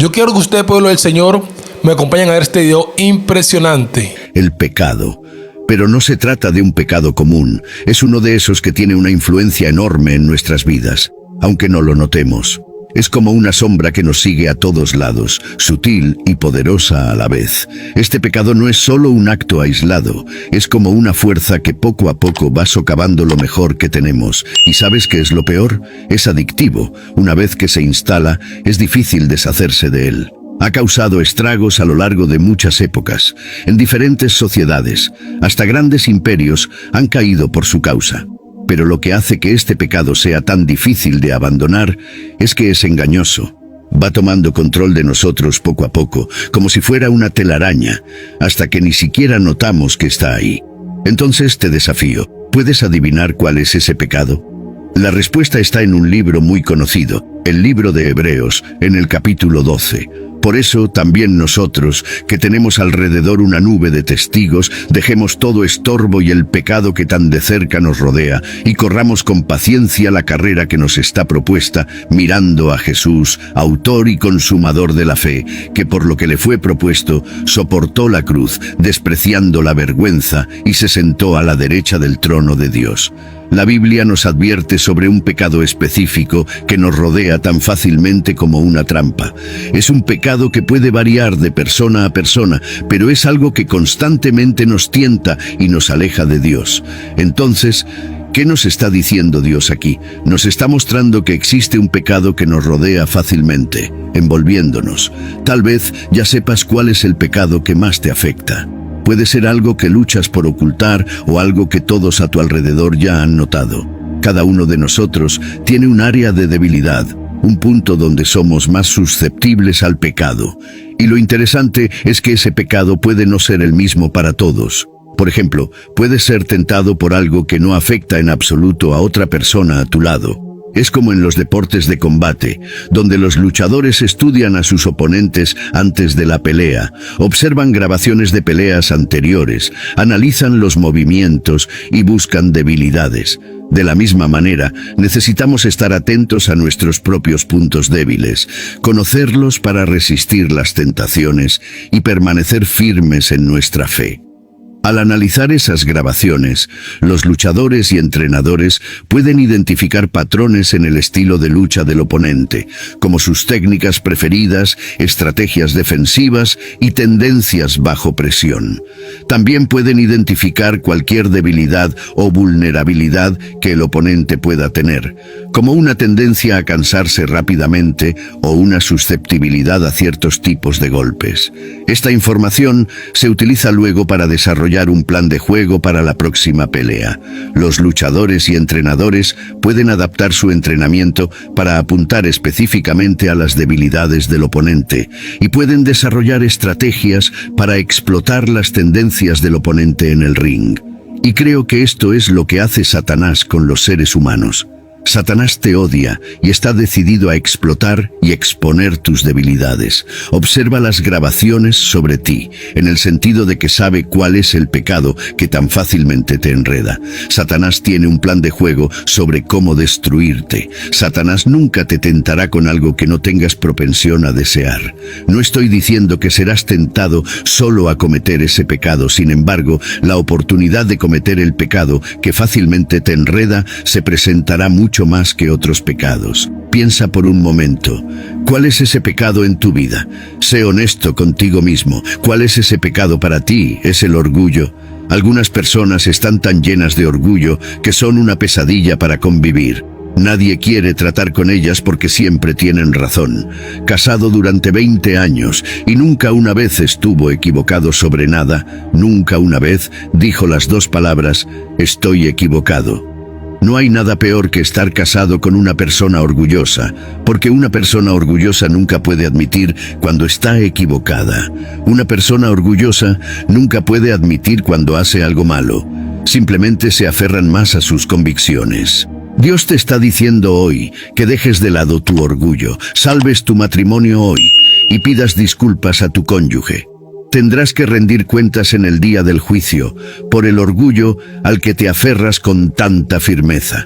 Yo quiero que ustedes, pueblo del Señor, me acompañen a ver este video impresionante. El pecado. Pero no se trata de un pecado común, es uno de esos que tiene una influencia enorme en nuestras vidas, aunque no lo notemos. Es como una sombra que nos sigue a todos lados, sutil y poderosa a la vez. Este pecado no es solo un acto aislado, es como una fuerza que poco a poco va socavando lo mejor que tenemos. ¿Y sabes qué es lo peor? Es adictivo. Una vez que se instala, es difícil deshacerse de él. Ha causado estragos a lo largo de muchas épocas, en diferentes sociedades. Hasta grandes imperios han caído por su causa. Pero lo que hace que este pecado sea tan difícil de abandonar es que es engañoso. Va tomando control de nosotros poco a poco, como si fuera una telaraña, hasta que ni siquiera notamos que está ahí. Entonces te desafío, ¿puedes adivinar cuál es ese pecado? La respuesta está en un libro muy conocido, el libro de Hebreos, en el capítulo 12. Por eso también nosotros, que tenemos alrededor una nube de testigos, dejemos todo estorbo y el pecado que tan de cerca nos rodea, y corramos con paciencia la carrera que nos está propuesta, mirando a Jesús, autor y consumador de la fe, que por lo que le fue propuesto, soportó la cruz, despreciando la vergüenza, y se sentó a la derecha del trono de Dios. La Biblia nos advierte sobre un pecado específico que nos rodea tan fácilmente como una trampa. Es un pecado que puede variar de persona a persona, pero es algo que constantemente nos tienta y nos aleja de Dios. Entonces, ¿qué nos está diciendo Dios aquí? Nos está mostrando que existe un pecado que nos rodea fácilmente, envolviéndonos. Tal vez ya sepas cuál es el pecado que más te afecta. Puede ser algo que luchas por ocultar o algo que todos a tu alrededor ya han notado. Cada uno de nosotros tiene un área de debilidad, un punto donde somos más susceptibles al pecado. Y lo interesante es que ese pecado puede no ser el mismo para todos. Por ejemplo, puedes ser tentado por algo que no afecta en absoluto a otra persona a tu lado. Es como en los deportes de combate, donde los luchadores estudian a sus oponentes antes de la pelea, observan grabaciones de peleas anteriores, analizan los movimientos y buscan debilidades. De la misma manera, necesitamos estar atentos a nuestros propios puntos débiles, conocerlos para resistir las tentaciones y permanecer firmes en nuestra fe. Al analizar esas grabaciones, los luchadores y entrenadores pueden identificar patrones en el estilo de lucha del oponente, como sus técnicas preferidas, estrategias defensivas y tendencias bajo presión. También pueden identificar cualquier debilidad o vulnerabilidad que el oponente pueda tener, como una tendencia a cansarse rápidamente o una susceptibilidad a ciertos tipos de golpes. Esta información se utiliza luego para desarrollar un plan de juego para la próxima pelea. Los luchadores y entrenadores pueden adaptar su entrenamiento para apuntar específicamente a las debilidades del oponente y pueden desarrollar estrategias para explotar las tendencias del oponente en el ring. Y creo que esto es lo que hace Satanás con los seres humanos. Satanás te odia y está decidido a explotar y exponer tus debilidades. Observa las grabaciones sobre ti, en el sentido de que sabe cuál es el pecado que tan fácilmente te enreda. Satanás tiene un plan de juego sobre cómo destruirte. Satanás nunca te tentará con algo que no tengas propensión a desear. No estoy diciendo que serás tentado solo a cometer ese pecado. Sin embargo, la oportunidad de cometer el pecado que fácilmente te enreda se presentará mucho más que otros pecados. Piensa por un momento, ¿cuál es ese pecado en tu vida? Sé honesto contigo mismo. ¿Cuál es ese pecado para ti? ¿Es el orgullo? Algunas personas están tan llenas de orgullo que son una pesadilla para convivir. Nadie quiere tratar con ellas porque siempre tienen razón. Casado durante 20 años y nunca una vez estuvo equivocado sobre nada, nunca una vez dijo las dos palabras, estoy equivocado. No hay nada peor que estar casado con una persona orgullosa, porque una persona orgullosa nunca puede admitir cuando está equivocada. Una persona orgullosa nunca puede admitir cuando hace algo malo. Simplemente se aferran más a sus convicciones. Dios te está diciendo hoy que dejes de lado tu orgullo, salves tu matrimonio hoy y pidas disculpas a tu cónyuge. Tendrás que rendir cuentas en el día del juicio por el orgullo al que te aferras con tanta firmeza.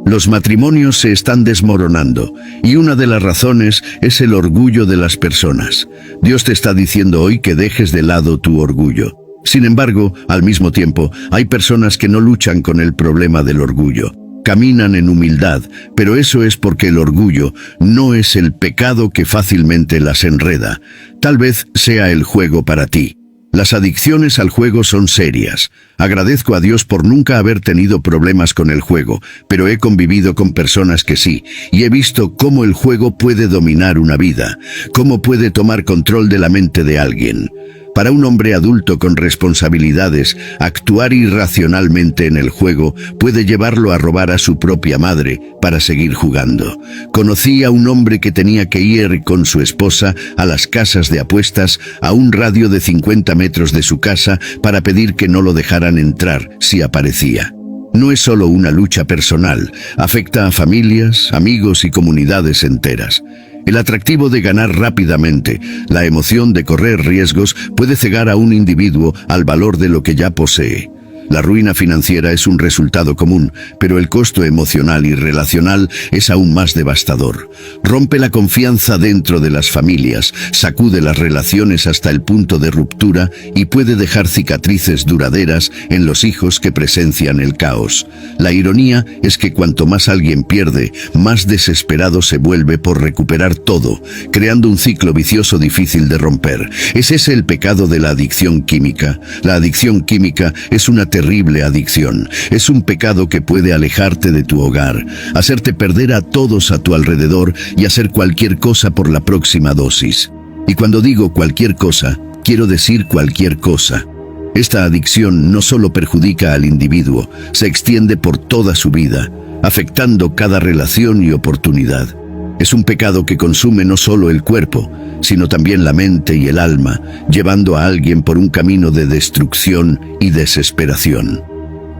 Los matrimonios se están desmoronando, y una de las razones es el orgullo de las personas. Dios te está diciendo hoy que dejes de lado tu orgullo. Sin embargo, al mismo tiempo, hay personas que no luchan con el problema del orgullo. Caminan en humildad, pero eso es porque el orgullo no es el pecado que fácilmente las enreda. Tal vez sea el juego para ti. Las adicciones al juego son serias. Agradezco a Dios por nunca haber tenido problemas con el juego, pero he convivido con personas que sí, y he visto cómo el juego puede dominar una vida, cómo puede tomar control de la mente de alguien. Para un hombre adulto con responsabilidades, actuar irracionalmente en el juego puede llevarlo a robar a su propia madre para seguir jugando. Conocí a un hombre que tenía que ir con su esposa a las casas de apuestas a un radio de 50 metros de su casa para pedir que no lo dejaran entrar si aparecía. No es solo una lucha personal, afecta a familias, amigos y comunidades enteras. El atractivo de ganar rápidamente, la emoción de correr riesgos, puede cegar a un individuo al valor de lo que ya posee. La ruina financiera es un resultado común, pero el costo emocional y relacional es aún más devastador. Rompe la confianza dentro de las familias, sacude las relaciones hasta el punto de ruptura y puede dejar cicatrices duraderas en los hijos que presencian el caos. La ironía es que cuanto más alguien pierde, más desesperado se vuelve por recuperar todo, creando un ciclo vicioso difícil de romper. ¿Es ese el pecado de la adicción química? La adicción química es una terrible adicción. Es un pecado que puede alejarte de tu hogar, hacerte perder a todos a tu alrededor y hacer cualquier cosa por la próxima dosis. Y cuando digo cualquier cosa, quiero decir cualquier cosa. Esta adicción no solo perjudica al individuo, se extiende por toda su vida, afectando cada relación y oportunidad. Es un pecado que consume no solo el cuerpo, sino también la mente y el alma, llevando a alguien por un camino de destrucción y desesperación.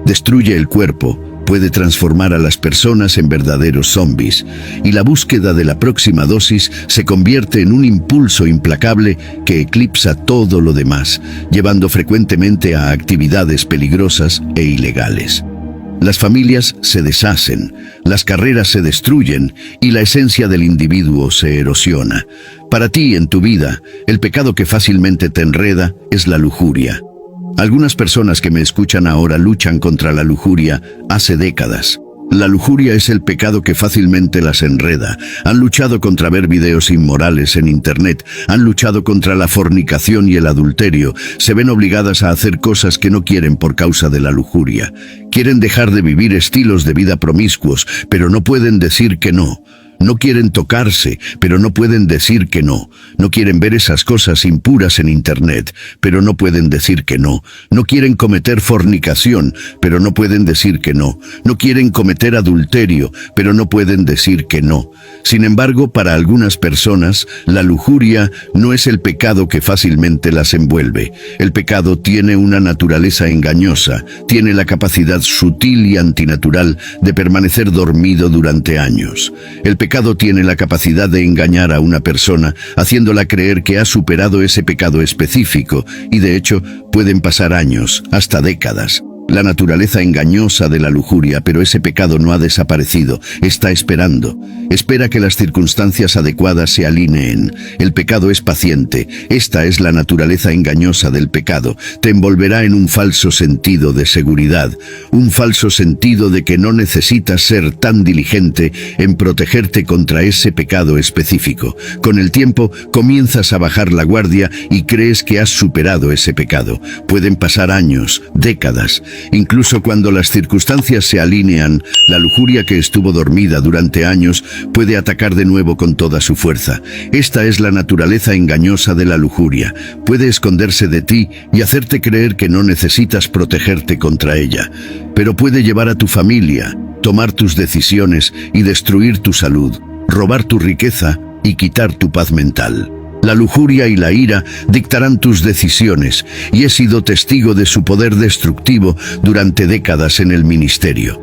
Destruye el cuerpo, puede transformar a las personas en verdaderos zombies, y la búsqueda de la próxima dosis se convierte en un impulso implacable que eclipsa todo lo demás, llevando frecuentemente a actividades peligrosas e ilegales. Las familias se deshacen, las carreras se destruyen y la esencia del individuo se erosiona. Para ti, en tu vida, el pecado que fácilmente te enreda es la lujuria. Algunas personas que me escuchan ahora luchan contra la lujuria hace décadas. La lujuria es el pecado que fácilmente las enreda. Han luchado contra ver videos inmorales en internet, han luchado contra la fornicación y el adulterio, se ven obligadas a hacer cosas que no quieren por causa de la lujuria. Quieren dejar de vivir estilos de vida promiscuos, pero no pueden decir que no. No quieren tocarse, pero no pueden decir que no. No quieren ver esas cosas impuras en internet, pero no pueden decir que no. No quieren cometer fornicación, pero no pueden decir que no. No quieren cometer adulterio, pero no pueden decir que no. Sin embargo, para algunas personas, la lujuria no es el pecado que fácilmente las envuelve. El pecado tiene una naturaleza engañosa, tiene la capacidad sutil y antinatural de permanecer dormido durante años. El pecado tiene la capacidad de engañar a una persona, haciéndola creer que ha superado ese pecado específico, y de hecho, pueden pasar años, hasta décadas. La naturaleza engañosa de la lujuria, pero ese pecado no ha desaparecido, está esperando. Espera que las circunstancias adecuadas se alineen. El pecado es paciente. Esta es la naturaleza engañosa del pecado. Te envolverá en un falso sentido de seguridad, un falso sentido de que no necesitas ser tan diligente en protegerte contra ese pecado específico. Con el tiempo, comienzas a bajar la guardia y crees que has superado ese pecado. Pueden pasar años, décadas. Incluso cuando las circunstancias se alinean, la lujuria que estuvo dormida durante años puede atacar de nuevo con toda su fuerza. Esta es la naturaleza engañosa de la lujuria. Puede esconderse de ti y hacerte creer que no necesitas protegerte contra ella. Pero puede llevar a tu familia, tomar tus decisiones y destruir tu salud, robar tu riqueza y quitar tu paz mental. La lujuria y la ira dictarán tus decisiones, y he sido testigo de su poder destructivo durante décadas en el ministerio.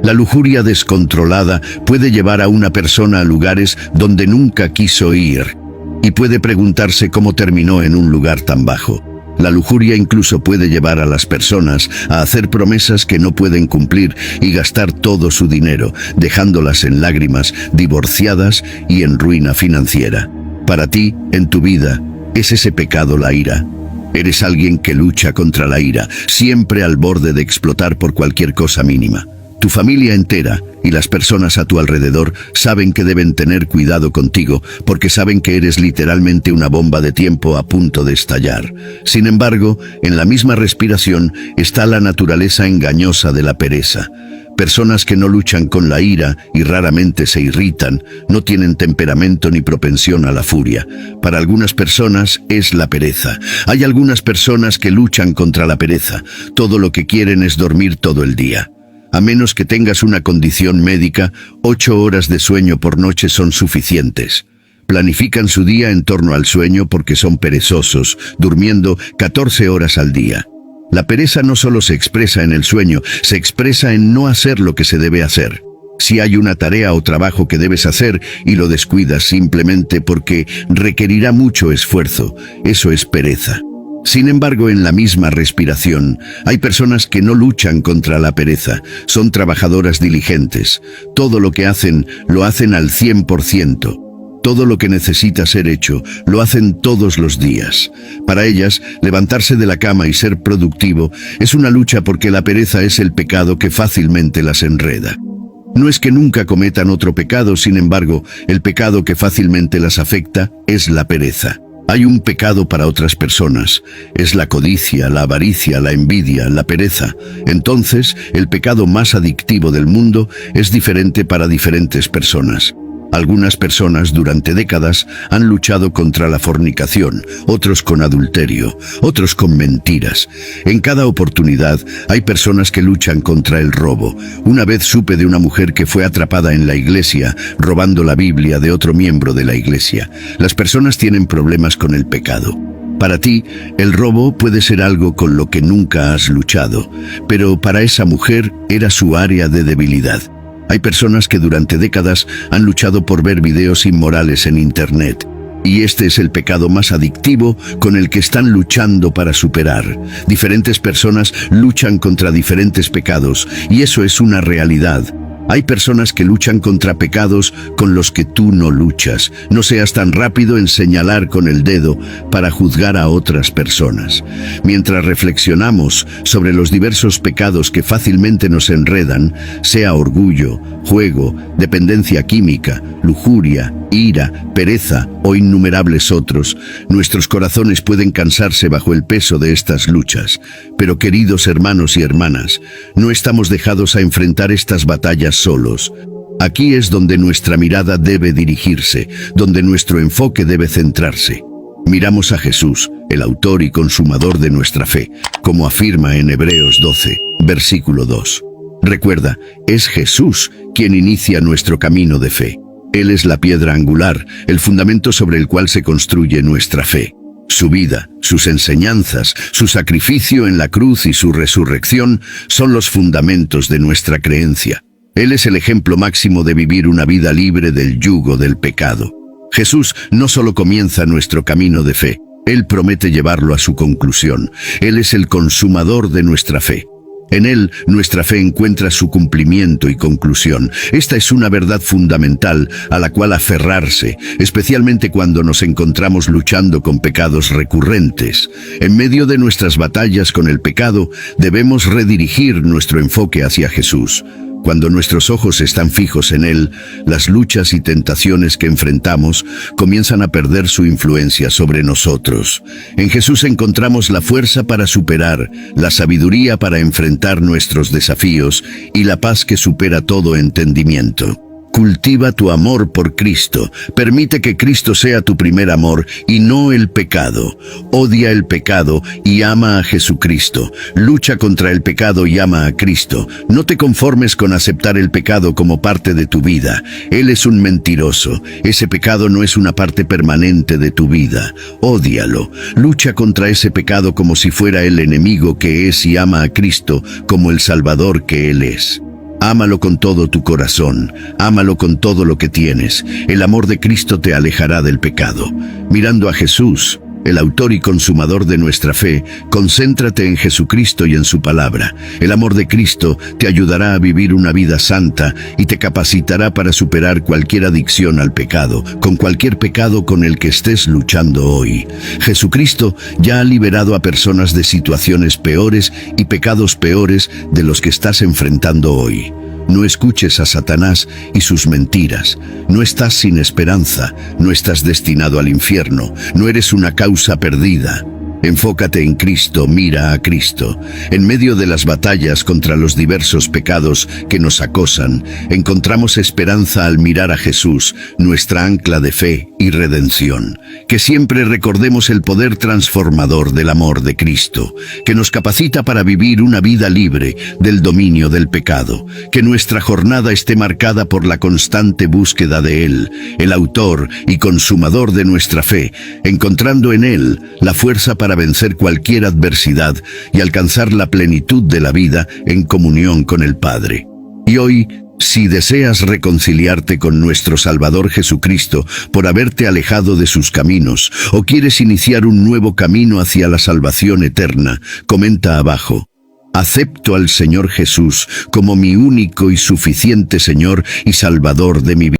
La lujuria descontrolada puede llevar a una persona a lugares donde nunca quiso ir, y puede preguntarse cómo terminó en un lugar tan bajo. La lujuria incluso puede llevar a las personas a hacer promesas que no pueden cumplir y gastar todo su dinero, dejándolas en lágrimas, divorciadas y en ruina financiera. Para ti, en tu vida, ¿es ese pecado la ira? Eres alguien que lucha contra la ira, siempre al borde de explotar por cualquier cosa mínima. Tu familia entera y las personas a tu alrededor saben que deben tener cuidado contigo porque saben que eres literalmente una bomba de tiempo a punto de estallar. Sin embargo, en la misma respiración está la naturaleza engañosa de la pereza. Personas que no luchan con la ira y raramente se irritan, no tienen temperamento ni propensión a la furia. Para algunas personas es la pereza. Hay algunas personas que luchan contra la pereza. Todo lo que quieren es dormir todo el día. A menos que tengas una condición médica, 8 horas de sueño por noche son suficientes. Planifican su día en torno al sueño porque son perezosos, durmiendo 14 horas al día. La pereza no solo se expresa en el sueño, se expresa en no hacer lo que se debe hacer. Si hay una tarea o trabajo que debes hacer y lo descuidas simplemente porque requerirá mucho esfuerzo, eso es pereza. Sin embargo, en la misma respiración, hay personas que no luchan contra la pereza, son trabajadoras diligentes. Todo lo que hacen, lo hacen al 100%. Todo lo que necesita ser hecho, lo hacen todos los días. Para ellas, levantarse de la cama y ser productivo es una lucha porque la pereza es el pecado que fácilmente las enreda. No es que nunca cometan otro pecado, sin embargo, el pecado que fácilmente las afecta es la pereza. Hay un pecado para otras personas, es la codicia, la avaricia, la envidia, la pereza. Entonces, el pecado más adictivo del mundo es diferente para diferentes personas. Algunas personas durante décadas han luchado contra la fornicación, otros con adulterio, otros con mentiras. En cada oportunidad hay personas que luchan contra el robo. Una vez supe de una mujer que fue atrapada en la iglesia robando la Biblia de otro miembro de la iglesia. Las personas tienen problemas con el pecado. Para ti, el robo puede ser algo con lo que nunca has luchado, pero para esa mujer era su área de debilidad. Hay personas que durante décadas han luchado por ver videos inmorales en Internet. Y este es el pecado más adictivo con el que están luchando para superar. Diferentes personas luchan contra diferentes pecados, y eso es una realidad. Hay personas que luchan contra pecados con los que tú no luchas. No seas tan rápido en señalar con el dedo para juzgar a otras personas. Mientras reflexionamos sobre los diversos pecados que fácilmente nos enredan, sea orgullo, juego, dependencia química, lujuria, ira, pereza o innumerables otros, nuestros corazones pueden cansarse bajo el peso de estas luchas. Pero queridos hermanos y hermanas, no estamos dejados a enfrentar estas batallas solos. Aquí es donde nuestra mirada debe dirigirse, donde nuestro enfoque debe centrarse. Miramos a Jesús, el autor y consumador de nuestra fe, como afirma en Hebreos 12, versículo 2. Recuerda, es Jesús quien inicia nuestro camino de fe. Él es la piedra angular, el fundamento sobre el cual se construye nuestra fe. Su vida, sus enseñanzas, su sacrificio en la cruz y su resurrección son los fundamentos de nuestra creencia. Él es el ejemplo máximo de vivir una vida libre del yugo del pecado. Jesús no solo comienza nuestro camino de fe, Él promete llevarlo a su conclusión. Él es el consumador de nuestra fe. En Él, nuestra fe encuentra su cumplimiento y conclusión. Esta es una verdad fundamental a la cual aferrarse, especialmente cuando nos encontramos luchando con pecados recurrentes. En medio de nuestras batallas con el pecado, debemos redirigir nuestro enfoque hacia Jesús. Cuando nuestros ojos están fijos en Él, las luchas y tentaciones que enfrentamos comienzan a perder su influencia sobre nosotros. En Jesús encontramos la fuerza para superar, la sabiduría para enfrentar nuestros desafíos y la paz que supera todo entendimiento. Cultiva tu amor por Cristo. Permite que Cristo sea tu primer amor y no el pecado. Odia el pecado y ama a Jesucristo. Lucha contra el pecado y ama a Cristo. No te conformes con aceptar el pecado como parte de tu vida. Él es un mentiroso. Ese pecado no es una parte permanente de tu vida. Ódialo. Lucha contra ese pecado como si fuera el enemigo que es y ama a Cristo como el Salvador que Él es. Ámalo con todo tu corazón, ámalo con todo lo que tienes. El amor de Cristo te alejará del pecado. Mirando a Jesús, el autor y consumador de nuestra fe, concéntrate en Jesucristo y en su palabra. El amor de Cristo te ayudará a vivir una vida santa y te capacitará para superar cualquier adicción al pecado, con cualquier pecado con el que estés luchando hoy. Jesucristo ya ha liberado a personas de situaciones peores y pecados peores de los que estás enfrentando hoy. No escuches a Satanás y sus mentiras. No estás sin esperanza, no estás destinado al infierno, no eres una causa perdida. Enfócate en Cristo, mira a Cristo. En medio de las batallas contra los diversos pecados que nos acosan, encontramos esperanza al mirar a Jesús, nuestra ancla de fe y redención. Que siempre recordemos el poder transformador del amor de Cristo, que nos capacita para vivir una vida libre del dominio del pecado. Que nuestra jornada esté marcada por la constante búsqueda de Él, el autor y consumador de nuestra fe, encontrando en Él la fuerza para vencer cualquier adversidad y alcanzar la plenitud de la vida en comunión con el Padre. Y hoy, si deseas reconciliarte con nuestro Salvador Jesucristo por haberte alejado de sus caminos, o quieres iniciar un nuevo camino hacia la salvación eterna, comenta abajo: acepto al Señor Jesús como mi único y suficiente Señor y Salvador de mi vida.